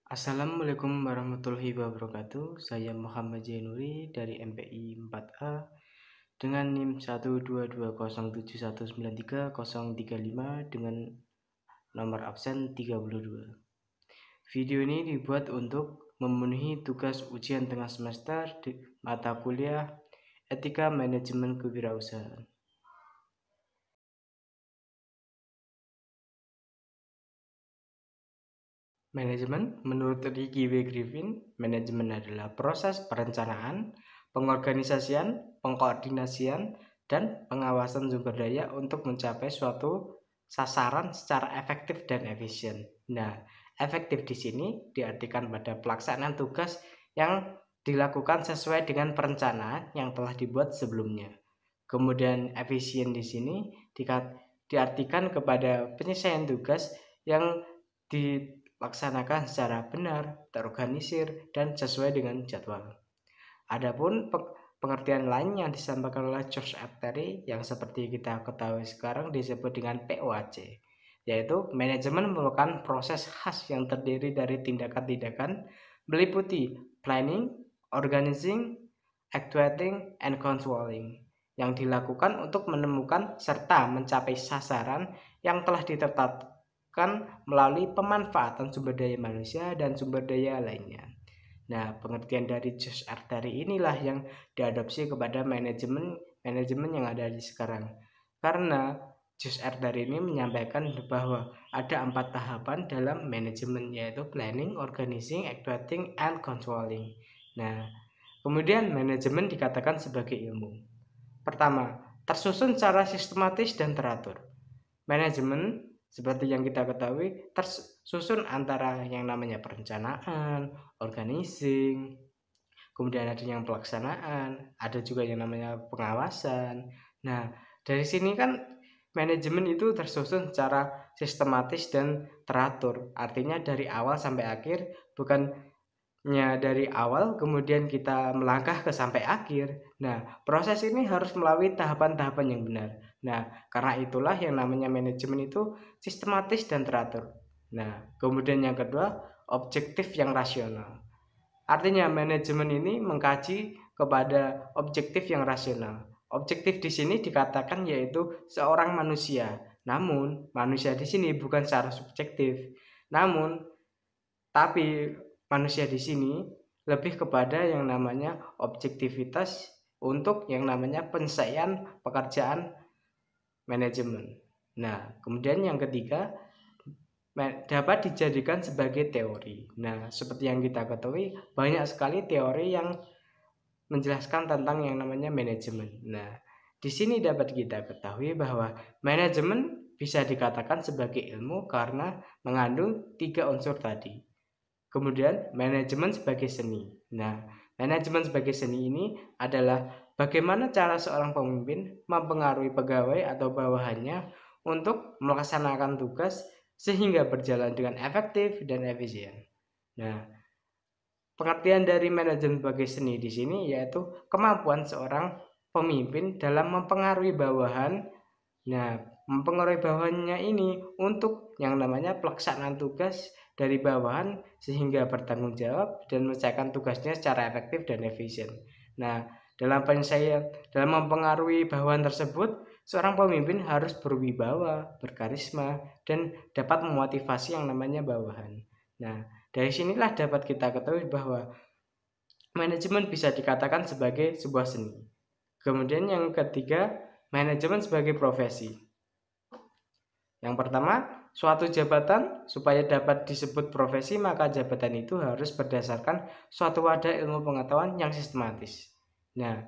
Assalamualaikum warahmatullahi wabarakatuh. Saya Muhammad Jainuri dari MPI 4A dengan NIM 12207193035 dengan nomor absen 32. Video ini dibuat untuk memenuhi tugas ujian tengah semester di mata kuliah Etika Manajemen Kewirausahaan. Manajemen, menurut Ricky W. Griffin, manajemen adalah proses perencanaan, pengorganisasian, pengkoordinasian, dan pengawasan sumber daya untuk mencapai suatu sasaran secara efektif dan efisien. Nah, efektif di sini diartikan pada pelaksanaan tugas yang dilakukan sesuai dengan perencanaan yang telah dibuat sebelumnya. Kemudian efisien di sini diartikan kepada penyelesaian tugas yang dilaksanakan secara benar, terorganisir, dan sesuai dengan jadwal. Adapun pengertian lain yang disampaikan oleh George R. Terry yang seperti kita ketahui sekarang disebut dengan POAC, yaitu manajemen merupakan proses khas yang terdiri dari tindakan-tindakan meliputi planning, organizing, actuating, and controlling yang dilakukan untuk menemukan serta mencapai sasaran yang telah ditetapkan melalui pemanfaatan sumber daya manusia dan sumber daya lainnya. Nah, pengertian dari George R. Terry inilah yang diadopsi kepada manajemen yang ada di sekarang. Karena George R. Terry ini menyampaikan bahwa ada 4 tahapan dalam manajemen, yaitu planning, organizing, actuating, and controlling. Nah, kemudian manajemen dikatakan sebagai ilmu. Pertama, tersusun secara sistematis dan teratur. Manajemen seperti yang kita ketahui tersusun antara yang namanya perencanaan, organizing, kemudian ada yang pelaksanaan, ada juga yang namanya pengawasan. Nah, dari sini kan manajemen itu tersusun secara sistematis dan teratur. Artinya dari awal sampai akhir, bukannya dari awal kemudian kita melangkah ke sampai akhir. Nah, proses ini harus melalui tahapan-tahapan yang benar. Nah, karena itulah yang namanya manajemen itu sistematis dan teratur. Nah, kemudian yang kedua, objektif yang rasional. Artinya manajemen ini mengkaji kepada objektif yang rasional. Objektif di sini dikatakan yaitu seorang manusia. Namun, manusia di sini bukan secara subjektif. Tapi manusia di sini lebih kepada yang namanya objektivitas untuk yang namanya penyelesaian pekerjaan manajemen. Nah, kemudian yang ketiga dapat dijadikan sebagai teori. Nah, seperti yang kita ketahui, banyak sekali teori yang menjelaskan tentang yang namanya manajemen. Nah, di sini dapat kita ketahui bahwa manajemen bisa dikatakan sebagai ilmu karena mengandung 3 unsur tadi. Kemudian manajemen sebagai seni. Nah, manajemen sebagai seni ini adalah bagaimana cara seorang pemimpin mempengaruhi pegawai atau bawahannya untuk melaksanakan tugas sehingga berjalan dengan efektif dan efisien. Nah, pengertian dari manajemen sebagai seni di sini yaitu kemampuan seorang pemimpin dalam mempengaruhi bawahan. Nah, mempengaruhi bawahannya ini untuk yang namanya pelaksanaan tugas dari bawahan sehingga bertanggung jawab dan menyelesaikan tugasnya secara efektif dan efisien. Nah, dalam mempengaruhi bawahan tersebut, seorang pemimpin harus berwibawa, berkarisma, dan dapat memotivasi yang namanya bawahan. Nah, dari sinilah dapat kita ketahui bahwa manajemen bisa dikatakan sebagai sebuah seni. Kemudian yang ketiga, manajemen sebagai profesi. Yang pertama, suatu jabatan supaya dapat disebut profesi, maka jabatan itu harus berdasarkan suatu wadah ilmu pengetahuan yang sistematis. Nah,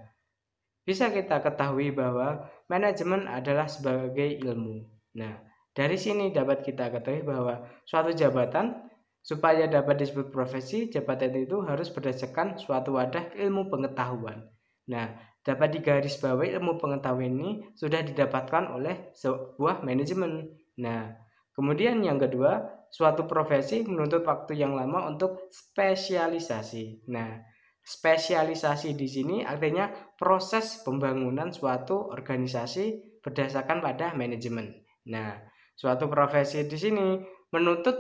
bisa kita ketahui bahwa manajemen adalah sebagai ilmu. Nah, dari sini dapat kita ketahui bahwa suatu jabatan supaya dapat disebut profesi, jabatan itu harus berdasarkan suatu wadah ilmu pengetahuan. Nah, dapat digarisbawahi ilmu pengetahuan ini sudah didapatkan oleh sebuah manajemen. Nah, kemudian yang kedua, suatu profesi menuntut waktu yang lama untuk spesialisasi. Nah, spesialisasi di sini artinya proses pembangunan suatu organisasi berdasarkan pada manajemen. Nah, suatu profesi di sini menuntut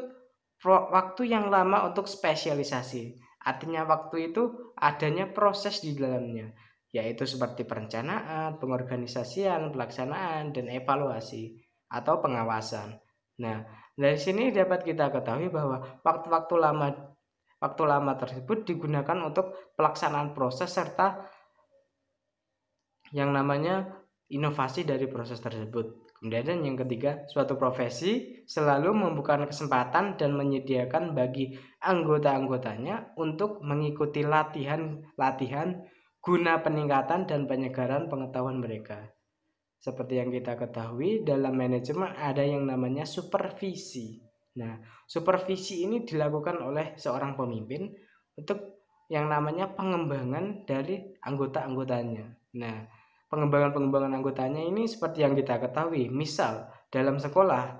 waktu yang lama untuk spesialisasi. Artinya waktu itu adanya proses di dalamnya, yaitu seperti perencanaan, pengorganisasian, pelaksanaan, dan evaluasi atau pengawasan. Nah, dari sini dapat kita ketahui bahwa waktu lama tersebut digunakan untuk pelaksanaan proses serta yang namanya inovasi dari proses tersebut. Kemudian yang ketiga, suatu profesi selalu membuka kesempatan dan menyediakan bagi anggota-anggotanya untuk mengikuti latihan guna peningkatan dan penyegaran pengetahuan mereka. Seperti yang kita ketahui, dalam manajemen ada yang namanya supervisi. Nah, supervisi ini dilakukan oleh seorang pemimpin untuk yang namanya pengembangan dari anggota-anggotanya. Nah, pengembangan anggotanya ini seperti yang kita ketahui, misal dalam sekolah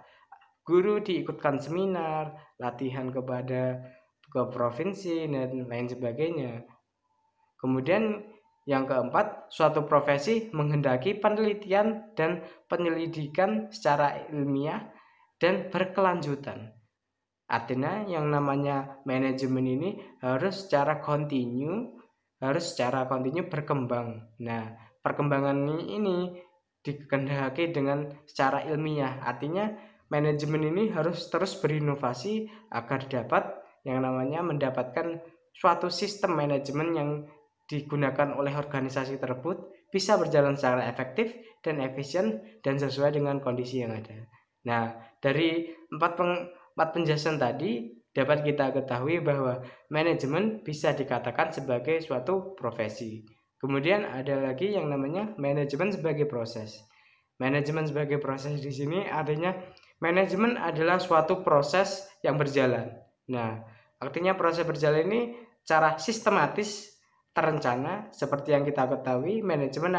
guru diikutkan seminar, latihan ke provinsi dan lain sebagainya. Kemudian yang keempat, suatu profesi menghendaki penelitian dan penyelidikan secara ilmiah dan berkelanjutan. Artinya yang namanya manajemen ini harus secara kontinu berkembang. Nah, perkembangan ini dikehendaki dengan secara ilmiah. Artinya manajemen ini harus terus berinovasi agar dapat yang namanya mendapatkan suatu sistem manajemen yang digunakan oleh organisasi tersebut bisa berjalan secara efektif dan efisien dan sesuai dengan kondisi yang ada. Nah, dari empat penjelasan tadi dapat kita ketahui bahwa manajemen bisa dikatakan sebagai suatu profesi. Kemudian ada lagi yang namanya manajemen sebagai proses. Manajemen sebagai proses di sini artinya manajemen adalah suatu proses yang berjalan. Nah, artinya proses berjalan ini secara sistematis terencana. Seperti yang kita ketahui, manajemen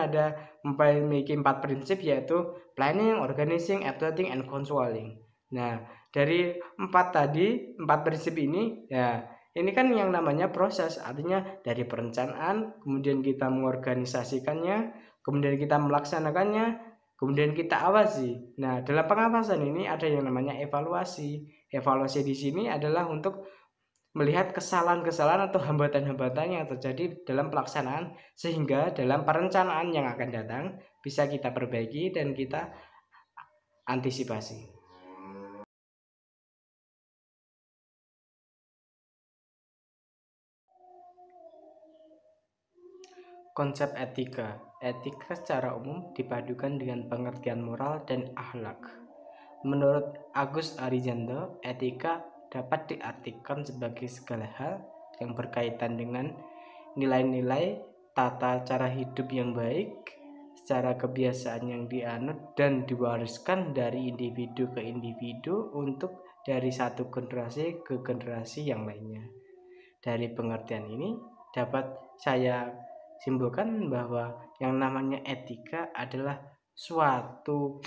memiliki 4 prinsip, yaitu planning, organizing, evaluating, and controlling. Nah, dari 4 prinsip ini, ya ini kan yang namanya proses. Artinya dari perencanaan, kemudian kita mengorganisasikannya, kemudian kita melaksanakannya, kemudian kita awasi. Nah, dalam pengawasan ini ada yang namanya evaluasi. Evaluasi di sini adalah untuk melihat kesalahan-kesalahan atau hambatan-hambatan yang terjadi dalam pelaksanaan, sehingga dalam perencanaan yang akan datang bisa kita perbaiki dan kita antisipasi. Konsep etika. Etika secara umum dipadukan dengan pengertian moral dan akhlak. Menurut Agus Arijando, etika dapat diartikan sebagai segala hal yang berkaitan dengan nilai-nilai tata cara hidup yang baik, secara kebiasaan yang dianut dan diwariskan dari individu ke individu untuk dari satu generasi ke generasi yang lainnya. Dari pengertian ini dapat saya simpulkan bahwa yang namanya etika adalah suatu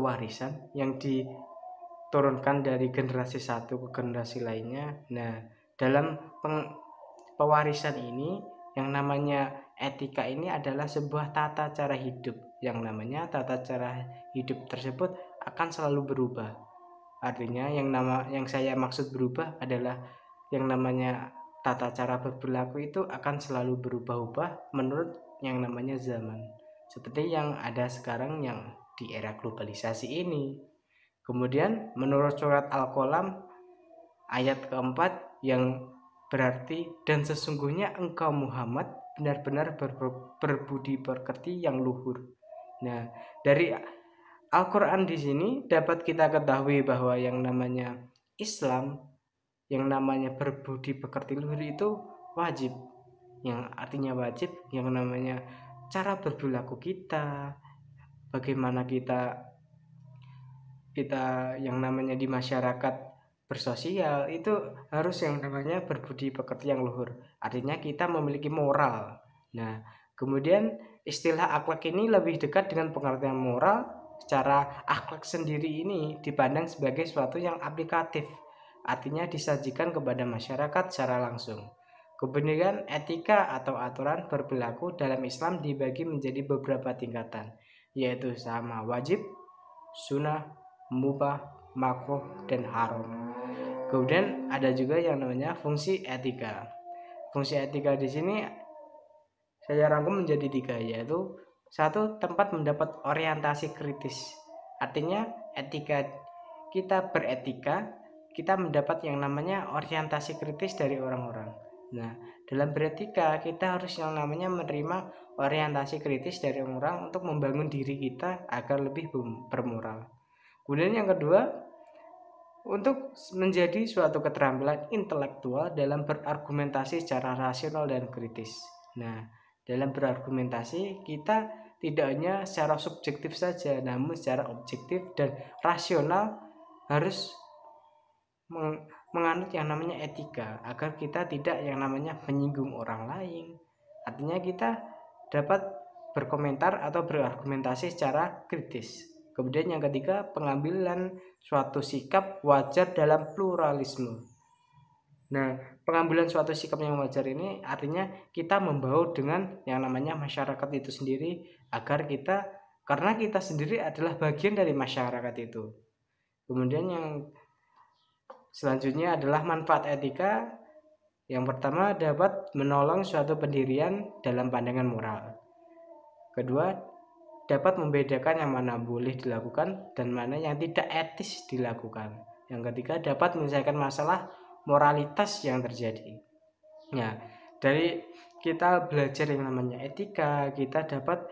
warisan yang diturunkan dari generasi satu ke generasi lainnya. Nah, dalam pewarisan ini yang namanya etika ini adalah sebuah tata cara hidup. Yang namanya tata cara hidup tersebut akan selalu berubah. Artinya yang saya maksud berubah adalah yang namanya tata cara berperilaku itu akan selalu berubah-ubah menurut yang namanya zaman. Seperti yang ada sekarang yang di era globalisasi ini. Kemudian menurut surat Al-Qalam ayat keempat yang berarti, dan sesungguhnya engkau Muhammad benar-benar berbudi pekerti yang luhur. Nah, dari Al-Quran di sini dapat kita ketahui bahwa yang namanya Islam, yang namanya berbudi pekerti luhur itu wajib. Yang artinya wajib, yang namanya cara berperilaku kita, bagaimana kita yang namanya di masyarakat bersosial itu harus yang namanya berbudi pekerti yang luhur. Artinya kita memiliki moral. Nah, kemudian istilah akhlak ini lebih dekat dengan pengertian moral. Secara akhlak sendiri ini dipandang sebagai suatu yang aplikatif. Artinya disajikan kepada masyarakat secara langsung. Kemudian etika atau aturan berperilaku dalam Islam dibagi menjadi beberapa tingkatan, yaitu sama wajib, sunnah, mubah, makruh, dan haram. Kemudian ada juga yang namanya fungsi etika. Fungsi etika di sini saya rangkum menjadi 3, yaitu 1. Tempat mendapat orientasi kritis. Artinya etika, kita beretika, kita mendapat yang namanya orientasi kritis dari orang-orang. Nah, dalam beretika kita harus yang namanya menerima orientasi kritis dari orang untuk membangun diri kita agar lebih bermoral. Kemudian yang kedua, untuk menjadi suatu keterampilan intelektual dalam berargumentasi secara rasional dan kritis. Nah, dalam berargumentasi kita tidak hanya secara subjektif saja, namun secara objektif dan rasional harus menganut yang namanya etika agar kita tidak yang namanya menyinggung orang lain. Artinya kita dapat berkomentar atau berargumentasi secara kritis. Kemudian yang ketiga, pengambilan suatu sikap wajar dalam pluralisme. Nah, pengambilan suatu sikap yang wajar ini artinya kita membaur dengan yang namanya masyarakat itu sendiri agar kita, karena kita sendiri adalah bagian dari masyarakat itu. Kemudian yang selanjutnya adalah manfaat etika. Yang pertama, dapat menolong suatu pendirian dalam pandangan moral. Kedua, dapat membedakan yang mana boleh dilakukan dan mana yang tidak etis dilakukan. Yang ketiga, dapat menyelesaikan masalah moralitas yang terjadi. Nah, dari kita belajar yang namanya etika, kita dapat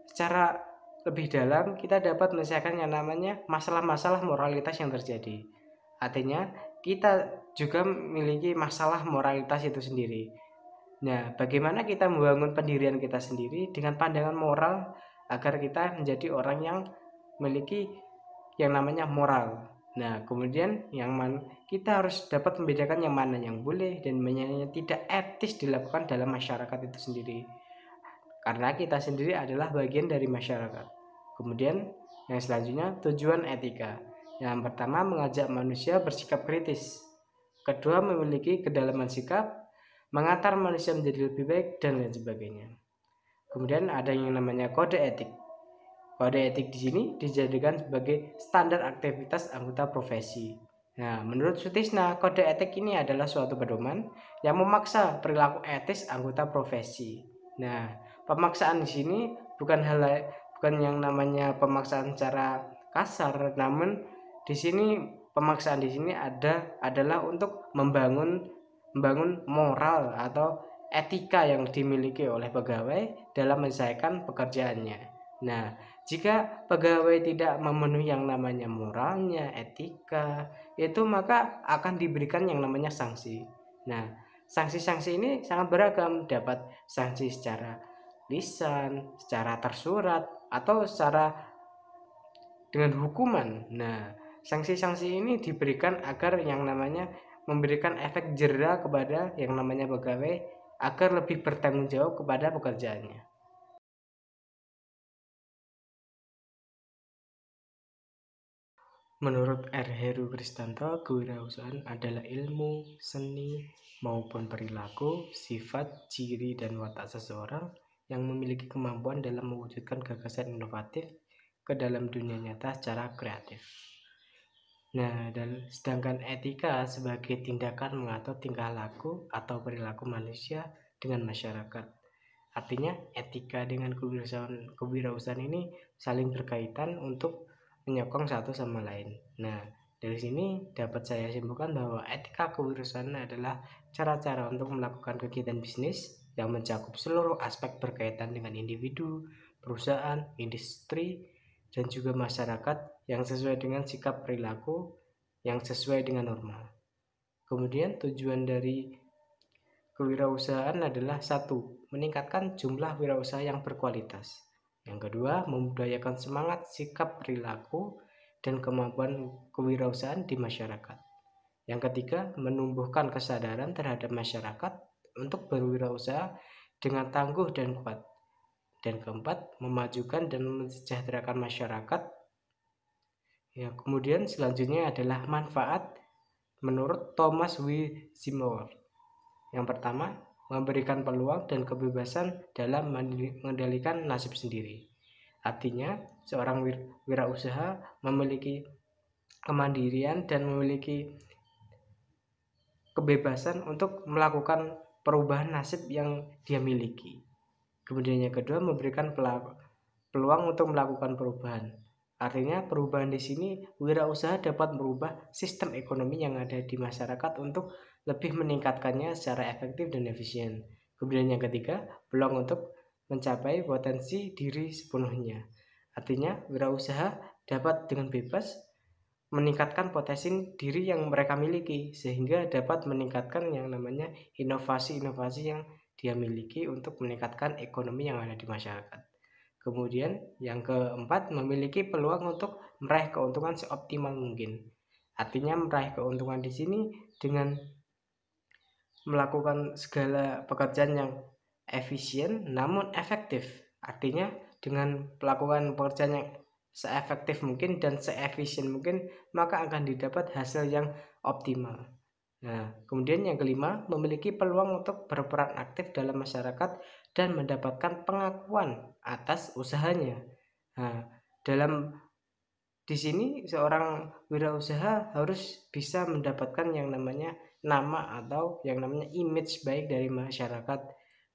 secara lebih dalam, kita dapat menyelesaikan yang namanya masalah-masalah moralitas yang terjadi. Artinya kita juga memiliki masalah moralitas itu sendiri. Nah, bagaimana kita membangun pendirian kita sendiri dengan pandangan moral agar kita menjadi orang yang memiliki yang namanya moral. Nah, kemudian kita harus dapat membedakan yang mana yang boleh dan mana yang tidak etis dilakukan dalam masyarakat itu sendiri. Karena kita sendiri adalah bagian dari masyarakat. Kemudian yang selanjutnya, tujuan etika. Yang pertama, mengajak manusia bersikap kritis. Kedua, memiliki kedalaman sikap, mengantar manusia menjadi lebih baik, dan lain sebagainya. Kemudian ada yang namanya kode etik. Kode etik di sini dijadikan sebagai standar aktivitas anggota profesi. Nah, menurut Sutisna, kode etik ini adalah suatu pedoman yang memaksa perilaku etis anggota profesi. Nah, pemaksaan di sini bukan yang namanya pemaksaan secara kasar, namun di sini pemaksaan di sini adalah untuk membangun moral atau etika yang dimiliki oleh pegawai dalam menyelesaikan pekerjaannya. Nah, jika pegawai tidak memenuhi yang namanya moralnya, etika, itu maka akan diberikan yang namanya sanksi. Nah, sanksi-sanksi ini sangat beragam, dapat sanksi secara lisan, secara tersurat, atau secara dengan hukuman. Nah, sanksi-sanksi ini diberikan agar yang namanya memberikan efek jera kepada yang namanya pegawai agar lebih bertanggung jawab kepada pekerjaannya. Menurut R. Heru Kristanto, kewirausahaan adalah ilmu, seni, maupun perilaku, sifat, ciri, dan watak seseorang yang memiliki kemampuan dalam mewujudkan gagasan inovatif ke dalam dunia nyata secara kreatif. Nah, dan sedangkan etika sebagai tindakan mengatur tingkah laku atau perilaku manusia dengan masyarakat. Artinya etika dengan kewirausahaan ini saling berkaitan untuk menyokong satu sama lain. Nah, dari sini dapat saya simpulkan bahwa etika kewirausahaan adalah cara-cara untuk melakukan kegiatan bisnis yang mencakup seluruh aspek berkaitan dengan individu, perusahaan, industri, dan juga masyarakat yang sesuai dengan sikap perilaku yang sesuai dengan norma. Kemudian tujuan dari kewirausahaan adalah 1. Meningkatkan jumlah wirausaha yang berkualitas. Yang kedua, membudayakan semangat, sikap, perilaku, dan kemampuan kewirausahaan di masyarakat. Yang ketiga, menumbuhkan kesadaran terhadap masyarakat untuk berwirausaha dengan tangguh dan kuat. Dan keempat, memajukan dan mensejahterakan masyarakat. Ya, kemudian selanjutnya adalah manfaat menurut Thomas W. Seymour. Yang pertama, memberikan peluang dan kebebasan dalam mengendalikan nasib sendiri. Artinya, seorang wirausaha memiliki kemandirian dan memiliki kebebasan untuk melakukan perubahan nasib yang dia miliki. Kemudian yang kedua, memberikan peluang untuk melakukan perubahan. Artinya perubahan di sini, wirausaha dapat merubah sistem ekonomi yang ada di masyarakat untuk lebih meningkatkannya secara efektif dan efisien. Kemudian yang ketiga, peluang untuk mencapai potensi diri sepenuhnya. Artinya wirausaha dapat dengan bebas meningkatkan potensi diri yang mereka miliki, sehingga dapat meningkatkan yang namanya inovasi-inovasi yang dia miliki untuk meningkatkan ekonomi yang ada di masyarakat. Kemudian yang keempat, memiliki peluang untuk meraih keuntungan seoptimal mungkin. Artinya meraih keuntungan di sini dengan melakukan segala pekerjaan yang efisien namun efektif. Artinya dengan melakukan pekerjaan yang seefektif mungkin dan seefisien mungkin, maka akan didapat hasil yang optimal. Nah, kemudian yang kelima, memiliki peluang untuk berperan aktif dalam masyarakat dan mendapatkan pengakuan atas usahanya. Nah, di sini seorang wirausaha harus bisa mendapatkan yang namanya nama atau yang namanya image baik dari masyarakat,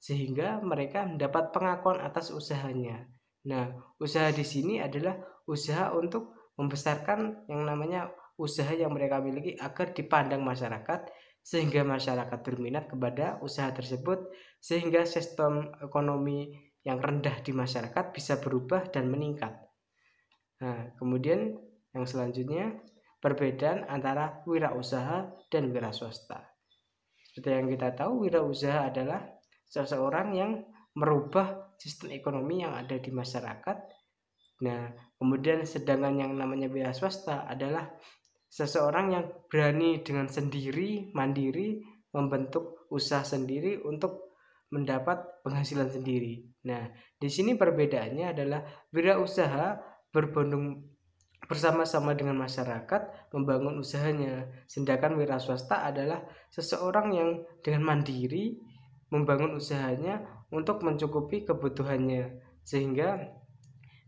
sehingga mereka mendapat pengakuan atas usahanya. Nah, usaha di sini adalah usaha untuk membesarkan yang namanya usaha yang mereka miliki agar dipandang masyarakat, sehingga masyarakat berminat kepada usaha tersebut, sehingga sistem ekonomi yang rendah di masyarakat bisa berubah dan meningkat. Nah, kemudian yang selanjutnya, perbedaan antara wirausaha dan wira swasta. Seperti yang kita tahu, wirausaha adalah seseorang yang merubah sistem ekonomi yang ada di masyarakat. Nah, kemudian sedangkan yang namanya wira swasta adalah seseorang yang berani dengan sendiri, mandiri, membentuk usaha sendiri untuk mendapat penghasilan sendiri. Nah, di sini perbedaannya adalah wirausaha berbondong bersama-sama dengan masyarakat membangun usahanya, sedangkan wira swasta adalah seseorang yang dengan mandiri membangun usahanya untuk mencukupi kebutuhannya. Sehingga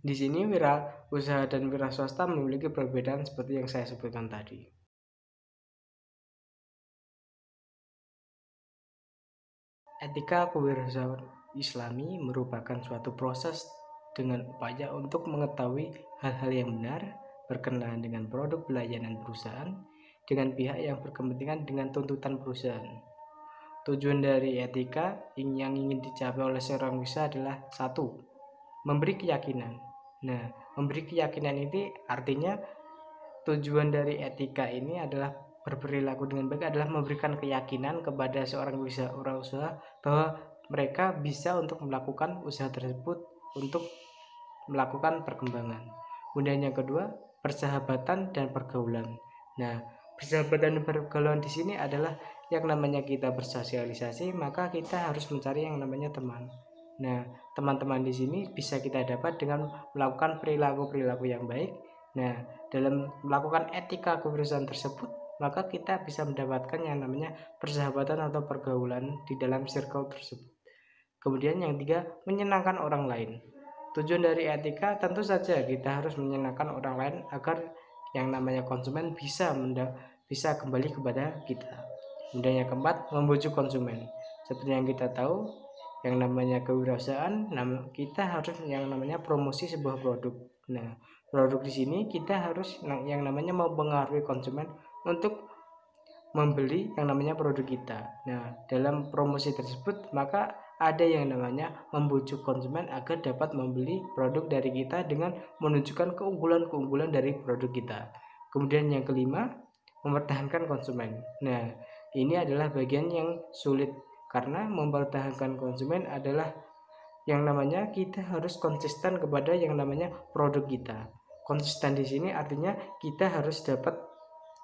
di sini wira usaha dan wira swasta memiliki perbedaan seperti yang saya sebutkan tadi. Etika kewirausahaan Islami merupakan suatu proses dengan upaya untuk mengetahui hal-hal yang benar berkenaan dengan produk pelayanan perusahaan dengan pihak yang berkepentingan dengan tuntutan perusahaan. Tujuan dari etika yang ingin dicapai oleh seorang wirausaha adalah satu, memberi keyakinan. Nah, memberi keyakinan ini artinya tujuan dari etika ini adalah berperilaku dengan baik adalah memberikan keyakinan kepada seorang wirausaha bahwa mereka bisa untuk melakukan usaha tersebut untuk melakukan perkembangan. Kemudian yang kedua, persahabatan dan pergaulan. Nah, persahabatan dan pergaulan di sini adalah yang namanya kita bersosialisasi, maka kita harus mencari yang namanya teman. Nah, teman-teman di sini bisa kita dapat dengan melakukan perilaku-perilaku yang baik. Nah, dalam melakukan etika kewirausahaan tersebut, maka kita bisa mendapatkan yang namanya persahabatan atau pergaulan di dalam circle tersebut. Kemudian yang tiga, menyenangkan orang lain. Tujuan dari etika tentu saja kita harus menyenangkan orang lain agar yang namanya konsumen bisa kembali kepada kita. Kemudian yang keempat, membujuk konsumen. Seperti yang kita tahu, yang namanya kewirausahaan, kita harus yang namanya promosi sebuah produk. Nah, produk di sini kita harus yang namanya mempengaruhi konsumen untuk membeli yang namanya produk kita. Nah, dalam promosi tersebut maka ada yang namanya membujuk konsumen agar dapat membeli produk dari kita dengan menunjukkan keunggulan-keunggulan dari produk kita. Kemudian yang kelima, mempertahankan konsumen. Nah, ini adalah bagian yang sulit karena mempertahankan konsumen adalah yang namanya kita harus konsisten kepada yang namanya produk kita. Konsisten di sini artinya kita harus dapat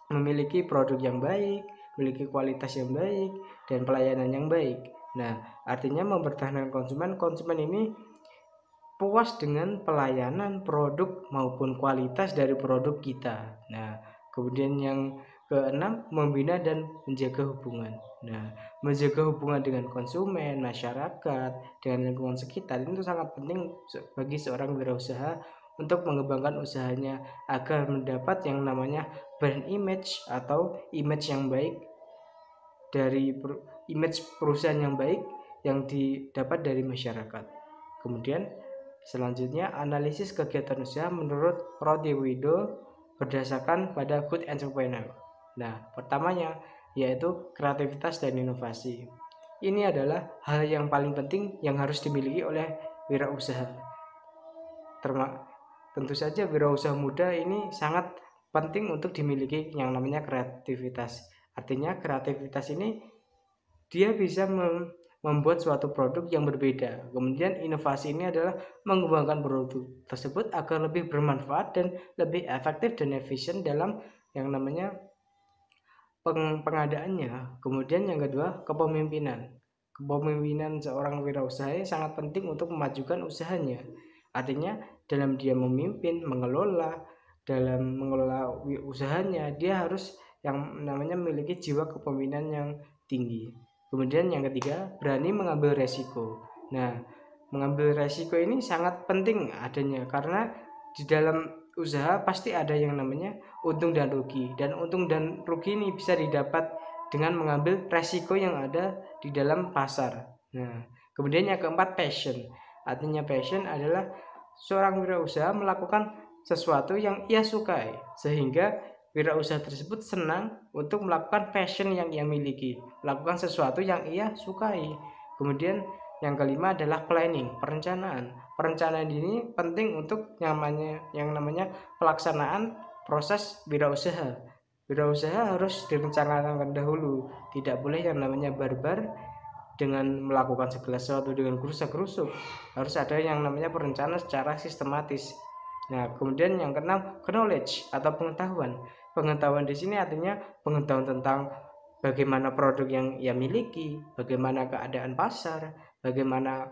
memiliki produk yang baik, memiliki kualitas yang baik, dan pelayanan yang baik. Nah, artinya mempertahankan konsumen ini puas dengan pelayanan produk maupun kualitas dari produk kita. Nah, kemudian yang keenam, membina dan menjaga hubungan. Nah, menjaga hubungan dengan konsumen, masyarakat, dengan lingkungan sekitar itu sangat penting bagi seorang wirausaha untuk mengembangkan usahanya agar mendapat yang namanya brand image atau image yang baik dari image perusahaan yang baik yang didapat dari masyarakat. Kemudian selanjutnya analisis kegiatan usaha menurut Roti Wido berdasarkan pada Good Entrepreneur. Nah, pertamanya yaitu kreativitas dan inovasi. Ini adalah hal yang paling penting yang harus dimiliki oleh wirausaha. Tentu saja wirausaha muda ini sangat penting untuk dimiliki yang namanya kreativitas. Artinya kreativitas ini dia bisa membuat suatu produk yang berbeda. Kemudian inovasi ini adalah mengembangkan produk tersebut agar lebih bermanfaat dan lebih efektif dan efisien dalam yang namanya pengadaannya. Kemudian yang kedua, kepemimpinan. Kepemimpinan seorang wirausaha sangat penting untuk memajukan usahanya. Artinya dalam dia memimpin, dalam mengelola usahanya, dia harus yang namanya memiliki jiwa kepemimpinan yang tinggi. Kemudian yang ketiga, berani mengambil resiko. Nah, mengambil resiko ini sangat penting adanya karena di dalam usaha pasti ada yang namanya untung dan rugi, dan untung dan rugi ini bisa didapat dengan mengambil resiko yang ada di dalam pasar. Nah, kemudian yang keempat, passion. Artinya passion adalah seorang wirausaha melakukan sesuatu yang ia sukai sehingga wirausaha tersebut senang untuk melakukan passion yang ia miliki, melakukan sesuatu yang ia sukai. Kemudian yang kelima adalah planning, perencanaan. Perencanaan ini penting untuk yang namanya pelaksanaan proses wirausaha. Wirausaha harus direncanakan dahulu, tidak boleh yang namanya barbar dengan melakukan segala sesuatu dengan gerusak-gerusuk. Harus ada yang namanya perencanaan secara sistematis. Nah, kemudian yang keenam, knowledge atau pengetahuan. Pengetahuan di sini artinya pengetahuan tentang bagaimana produk yang ia miliki, bagaimana keadaan pasar, bagaimana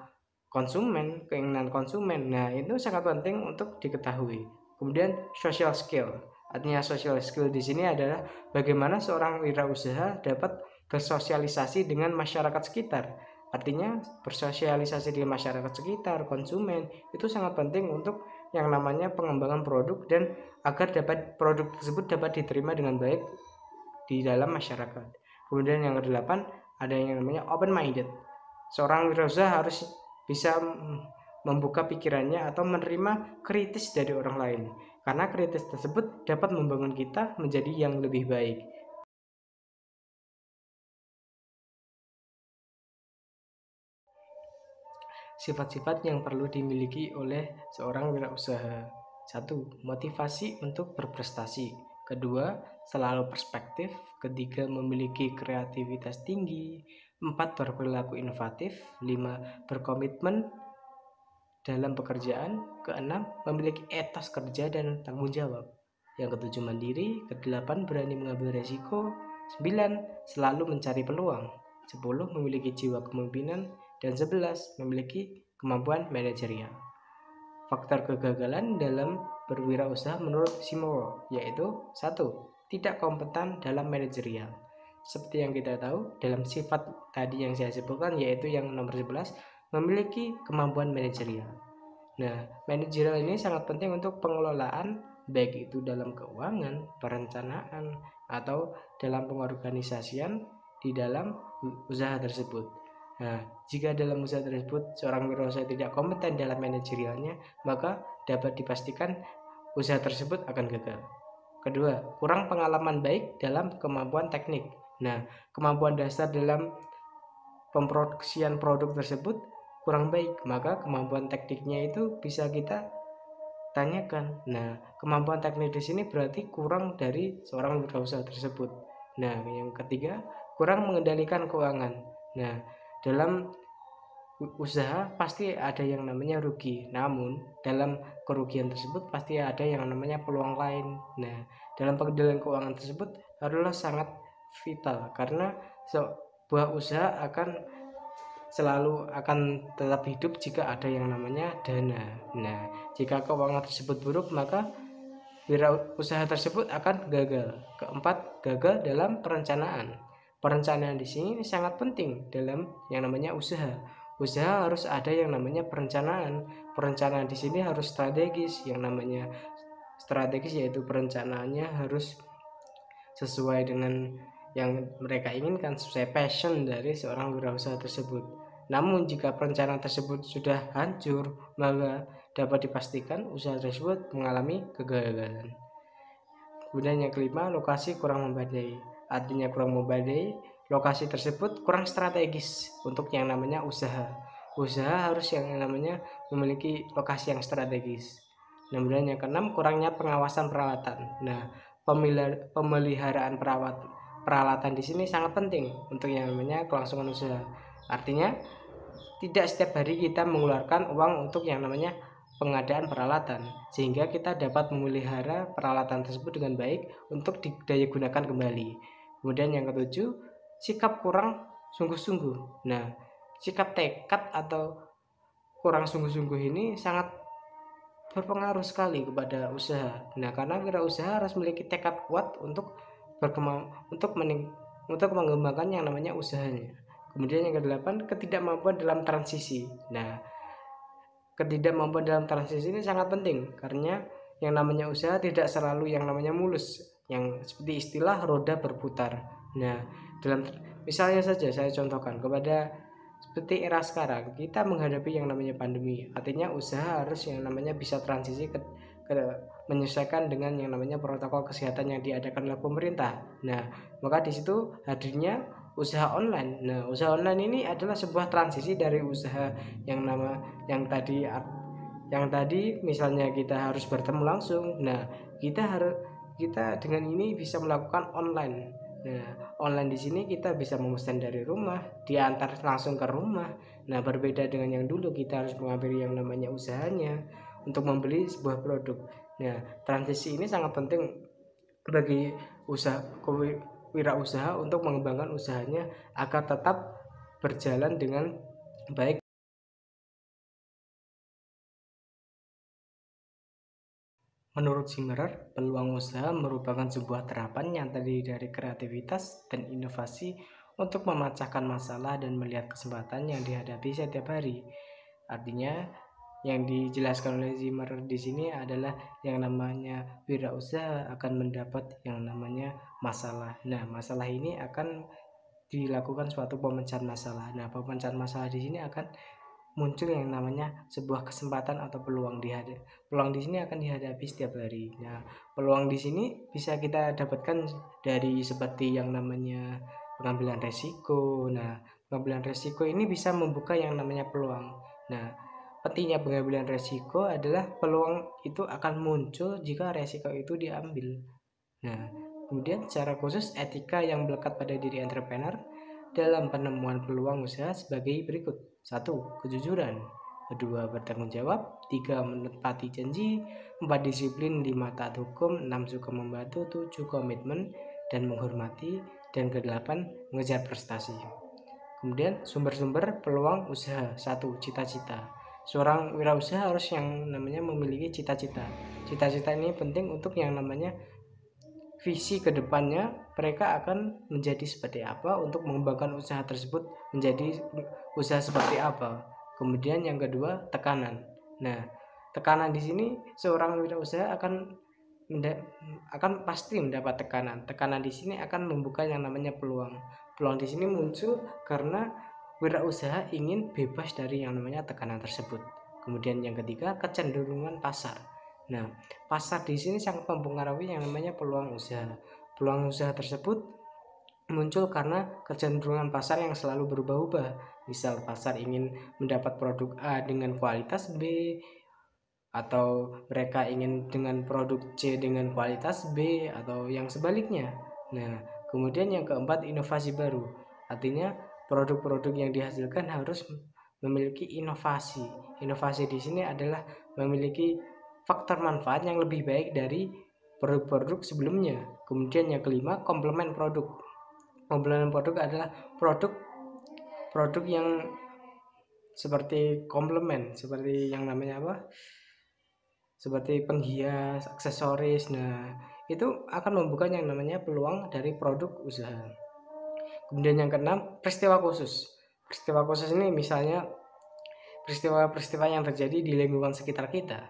konsumen, keinginan konsumen. Nah, itu sangat penting untuk diketahui. Kemudian social skill. Artinya social skill di sini adalah bagaimana seorang wirausaha dapat bersosialisasi dengan masyarakat sekitar. Artinya bersosialisasi dengan masyarakat sekitar, konsumen, itu sangat penting untuk yang namanya pengembangan produk dan agar produk tersebut dapat diterima dengan baik di dalam masyarakat. Kemudian yang kedelapan ada yang namanya open minded. Seorang wirausaha harus bisa membuka pikirannya atau menerima kritis dari orang lain, karena kritis tersebut dapat membangun kita menjadi yang lebih baik. Sifat-sifat yang perlu dimiliki oleh seorang wirausaha. 1. Motivasi untuk berprestasi. Kedua, selalu perspektif. Ketiga, memiliki kreativitas tinggi. 4. Berperilaku inovatif. 5. Berkomitmen dalam pekerjaan. Keenam, memiliki etos kerja dan tanggung jawab. Yang ketujuh, mandiri. Kedelapan, berani mengambil resiko. 9. Selalu mencari peluang. 10. Memiliki jiwa kepemimpinan. Dan 11. Memiliki kemampuan manajerial. Faktor kegagalan dalam berwirausaha menurut Simoro yaitu 1. Tidak kompeten dalam manajerial. Seperti yang kita tahu, dalam sifat tadi yang saya sebutkan yaitu yang nomor 11, memiliki kemampuan manajerial. Nah, manajerial ini sangat penting untuk pengelolaan, baik itu dalam keuangan, perencanaan, atau dalam pengorganisasian di dalam usaha tersebut. Nah, jika dalam usaha tersebut seorang wirausaha tidak kompeten dalam manajerialnya, maka dapat dipastikan usaha tersebut akan gagal. Kedua, kurang pengalaman baik dalam kemampuan teknik. Nah, kemampuan dasar dalam pemproduksian produk tersebut kurang baik, maka kemampuan tekniknya itu bisa kita tanyakan. Nah, kemampuan teknik di sini berarti kurang dari seorang wirausaha tersebut. Nah, yang ketiga, kurang mengendalikan keuangan. Nah, dalam usaha pasti ada yang namanya rugi, namun dalam kerugian tersebut pasti ada yang namanya peluang lain. Nah, dalam pengendalian keuangan tersebut adalah sangat vital karena sebuah usaha selalu akan tetap hidup jika ada yang namanya dana. Nah, jika keuangan tersebut buruk, maka wirausaha tersebut akan gagal. Keempat, gagal dalam perencanaan. Perencanaan di sini sangat penting dalam yang namanya usaha. Usaha harus ada yang namanya perencanaan. perencanaan di sini harus strategis. Yang namanya strategis yaitu perencanaannya harus sesuai dengan yang mereka inginkan, sesuai passion dari seorang wirausaha tersebut. Namun jika perencanaan tersebut sudah hancur, maka dapat dipastikan usaha tersebut mengalami kegagalan. Kemudian yang kelima, lokasi kurang memadai. Artinya kurang memadai, lokasi tersebut kurang strategis untuk yang namanya usaha. Usaha harus yang namanya memiliki lokasi yang strategis. Kemudian yang keenam, kurangnya pengawasan peralatan. Nah, pemeliharaan peralatan di sini sangat penting untuk yang namanya kelangsungan usaha. Artinya tidak setiap hari kita mengeluarkan uang untuk yang namanya pengadaan peralatan, sehingga kita dapat memelihara peralatan tersebut dengan baik untuk didaya gunakan kembali. Kemudian yang ketujuh, sikap kurang sungguh-sungguh. Nah, sikap tekad atau kurang sungguh-sungguh ini sangat berpengaruh sekali kepada usaha. Nah, karena wirausaha harus memiliki tekad kuat untuk berkembang, untuk mengembangkan yang namanya usahanya. Kemudian yang kedelapan, ketidakmampuan dalam transisi. Nah, ketidakmampuan dalam transisi ini sangat penting karena yang namanya usaha tidak selalu yang namanya mulus, yang seperti istilah roda berputar. Nah, dalam misalnya saja saya contohkan kepada seperti era sekarang kita menghadapi yang namanya pandemi, artinya usaha harus yang namanya bisa transisi ke menyesuaikan dengan yang namanya protokol kesehatan yang diadakan oleh pemerintah. Nah, maka di situ hadirnya usaha online. Nah, usaha online ini adalah sebuah transisi dari usaha yang tadi misalnya kita harus bertemu langsung. Nah, kita dengan ini bisa melakukan online. Nah, online di sini kita bisa memesan dari rumah, diantar langsung ke rumah. Nah, berbeda dengan yang dulu kita harus mengambil yang namanya usahanya untuk membeli sebuah produk. Nah, transisi ini sangat penting bagi wirausaha untuk mengembangkan usahanya agar tetap berjalan dengan baik. Menurut Zimmerer, peluang usaha merupakan sebuah terapan yang terdiri dari kreativitas dan inovasi untuk memecahkan masalah dan melihat kesempatan yang dihadapi setiap hari. Artinya, yang dijelaskan oleh Zimmerer di sini adalah yang namanya wirausaha akan mendapat yang namanya masalah. Nah, masalah ini akan dilakukan suatu pemecahan masalah. Nah, pemecahan masalah di sini akan muncul yang namanya sebuah kesempatan atau peluang di sini akan dihadapi setiap hari. Nah, peluang di sini bisa kita dapatkan dari seperti yang namanya pengambilan resiko. Nah, pengambilan resiko ini bisa membuka yang namanya peluang. Nah, pentingnya pengambilan resiko adalah peluang itu akan muncul jika resiko itu diambil. Nah, kemudian secara khusus etika yang melekat pada diri entrepreneur dalam penemuan peluang usaha sebagai berikut. 1. Kejujuran. 2. Bertanggung jawab. 3. Menepati janji. 4. Disiplin. 5. Taat hukum. 6. Suka membantu. 7. Komitmen dan menghormati. Dan ke-8. Mengejar prestasi. Kemudian sumber-sumber peluang usaha. 1. Cita-cita. Seorang wirausaha harus yang namanya memiliki cita-cita. Cita-cita ini penting untuk yang namanya visi kedepannya mereka akan menjadi seperti apa untuk mengembangkan usaha tersebut menjadi usaha seperti apa. Kemudian yang kedua, tekanan. Nah, tekanan di sini seorang wirausaha akan pasti mendapat tekanan. Tekanan di sini akan membuka yang namanya peluang. Peluang di sini muncul karena wirausaha ingin bebas dari yang namanya tekanan tersebut. Kemudian yang ketiga, kecenderungan pasar. Nah, pasar di sini sangat mempengaruhi yang namanya peluang usaha. Peluang usaha tersebut muncul karena kecenderungan pasar yang selalu berubah-ubah. Misal pasar ingin mendapat produk A dengan kualitas B, atau mereka ingin dengan produk C dengan kualitas B, atau yang sebaliknya. Nah, kemudian yang keempat, inovasi baru. Artinya produk-produk yang dihasilkan harus memiliki inovasi. Inovasi di sini adalah memiliki faktor manfaat yang lebih baik dari produk-produk sebelumnya. Kemudian yang kelima, komplement produk. Komplement produk adalah produk yang seperti komplement, seperti yang namanya apa? Seperti penghias, aksesoris. Nah, itu akan membuka yang namanya peluang dari produk usaha. Kemudian yang keenam, peristiwa khusus. Peristiwa khusus ini misalnya peristiwa-peristiwa yang terjadi di lingkungan sekitar kita.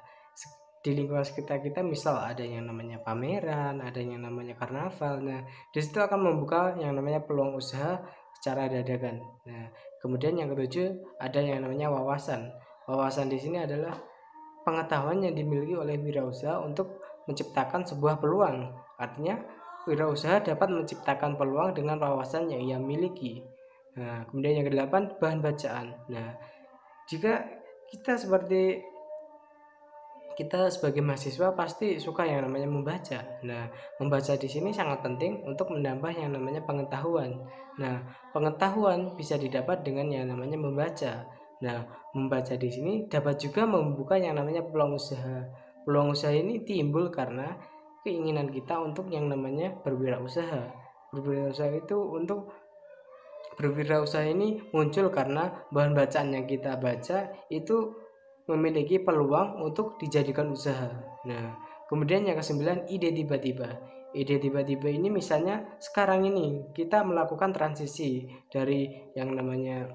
Di lingkungan sekitar kita misal ada yang namanya pameran, ada yang namanya karnaval. Nah, di situ akan membuka yang namanya peluang usaha secara dadakan. Nah, kemudian yang ketujuh ada yang namanya wawasan. Wawasan di sini adalah pengetahuan yang dimiliki oleh wirausaha untuk menciptakan sebuah peluang. Artinya, wirausaha dapat menciptakan peluang dengan wawasan yang ia miliki. Nah, kemudian yang kedelapan, bahan bacaan. Nah, jika kita sebagai mahasiswa pasti suka yang namanya membaca. Nah, membaca di sini sangat penting untuk menambah yang namanya pengetahuan. Nah, pengetahuan bisa didapat dengan yang namanya membaca. Nah, membaca di sini dapat juga membuka yang namanya peluang usaha. Peluang usaha ini timbul karena keinginan kita untuk yang namanya berwirausaha. Berwirausaha ini muncul karena bahan bacaan yang kita baca itu memiliki peluang untuk dijadikan usaha. Nah, kemudian yang kesembilan, ide tiba-tiba. Ide tiba-tiba ini misalnya sekarang ini kita melakukan transisi dari yang namanya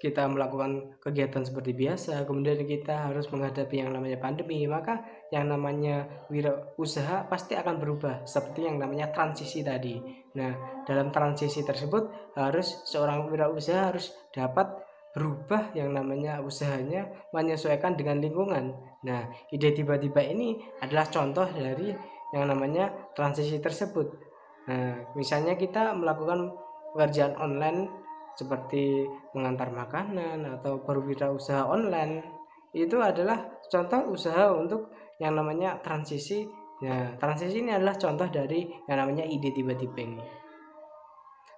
kita melakukan kegiatan seperti biasa, kemudian kita harus menghadapi yang namanya pandemi, maka yang namanya wirausaha pasti akan berubah seperti yang namanya transisi tadi. Nah, dalam transisi tersebut seorang wirausaha harus dapat berubah yang namanya usahanya menyesuaikan dengan lingkungan. Nah, ide tiba-tiba ini adalah contoh dari yang namanya transisi tersebut. Nah, misalnya kita melakukan pekerjaan online seperti mengantar makanan atau berwirausaha online, itu adalah contoh usaha untuk yang namanya transisi. Nah, transisi ini adalah contoh dari yang namanya ide tiba-tiba ini.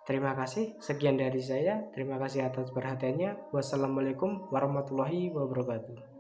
Terima kasih, sekian dari saya. Terima kasih atas perhatiannya. Wassalamualaikum warahmatullahi wabarakatuh.